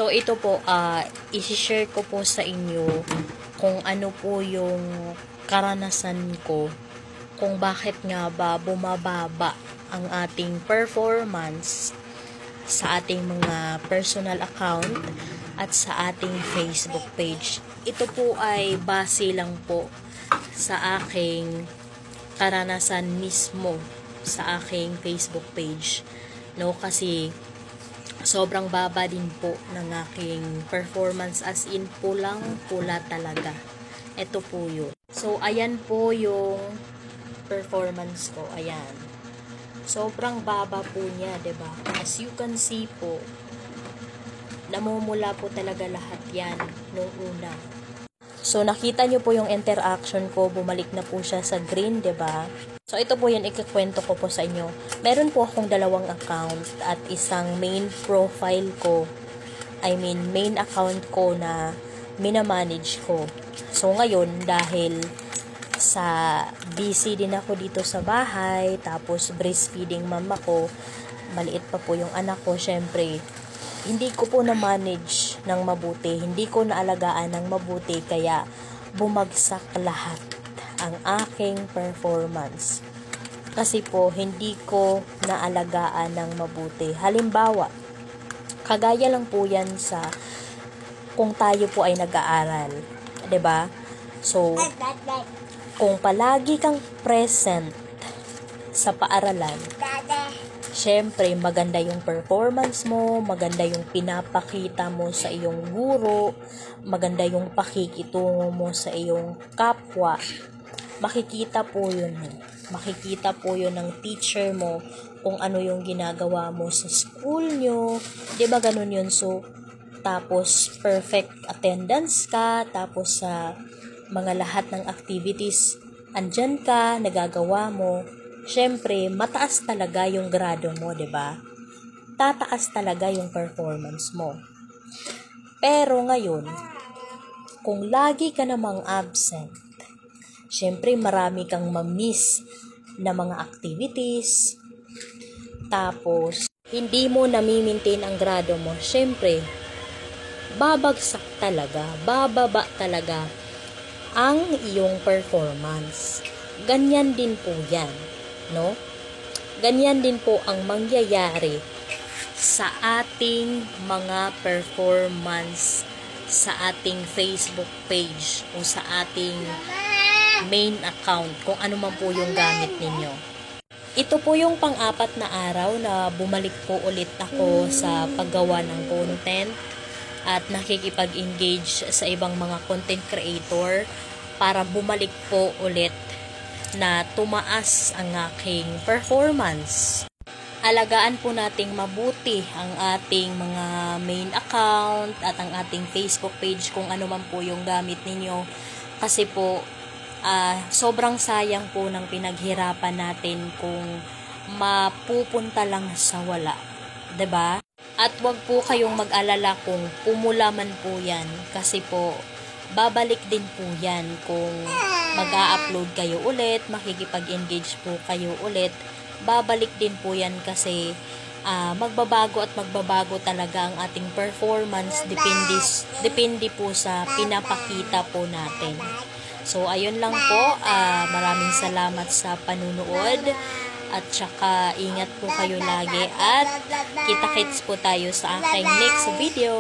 So, ito po, isi-share ko po sa inyo kung ano po yung karanasan ko, kung bakit nga ba bumababa ang ating performance sa ating mga personal account at sa ating Facebook page. Ito po ay base lang po sa aking karanasan mismo sa aking Facebook page. No, kasi sobrang baba din po ng aking performance, as in pula talaga. Ito po yun. So, ayan po yung performance ko. Ayan. Sobrang baba po niya, 'di ba? As you can see po, namumula po talaga lahat yan nung una. So, nakita nyo po yung interaction ko, bumalik na po siya sa green, 'di ba? So, ito po yan, ikikwento ko po sa inyo. Meron po akong dalawang account at isang main profile ko. Main account ko na minamanage ko. So, ngayon, dahil sa busy din ako dito sa bahay, tapos breastfeeding mama ko, maliit pa po yung anak ko, syempre, hindi ko po na-manage ng mabuti, hindi ko naalagaan ng mabuti, kaya bumagsak lahat ang aking performance. Kasi po, hindi ko naalagaan ng mabuti. Halimbawa, kagaya lang po yan sa kung tayo po ay nag-aaral. 'Di ba? So, kung palagi kang present sa paaralan, syempre, maganda yung performance mo, maganda yung pinapakita mo sa iyong guro, maganda yung pakikitungo mo sa iyong kapwa. Makikita po yun. Makikita po yun ng teacher mo kung ano yung ginagawa mo sa school nyo. Diba ganun yun? So, tapos perfect attendance ka, tapos sa mga lahat ng activities, andyan ka, nagagawa mo. Syempre, mataas talaga yung grado mo, 'di ba? Tataas talaga yung performance mo. Pero ngayon, kung lagi ka namang absent, syempre marami kang ma-miss na mga activities. Tapos, hindi mo nami-maintain ang grado mo. Syempre, babagsak talaga, bababa talaga ang iyong performance. Ganyan din po 'yan. No? Ganyan din po ang mangyayari sa ating mga performance sa ating Facebook page o sa ating main account, kung ano man po yung gamit ninyo. Ito po yung pang-apat na araw na bumalik po ulit ako sa paggawa ng content at nakikipag-engage sa ibang mga content creator para bumalik po ulit na tumaas ang aking performance. Alagaan po nating mabuti ang ating mga main account at ang ating Facebook page, kung ano man po yung gamit ninyo. Kasi po, sobrang sayang po ng pinaghirapan natin kung mapupunta lang sa wala. 'Di ba? At wag po kayong mag-alala kung pumula man po yan, kasi po, babalik din po yan kung mag-a-upload kayo ulit, makikipag-engage po kayo ulit, babalik din po yan kasi magbabago at magbabago talaga ang ating performance, depende po sa pinapakita po natin. So, ayun lang po, maraming salamat sa panunood at saka ingat po kayo lagi at kita-kits po tayo sa aking next video.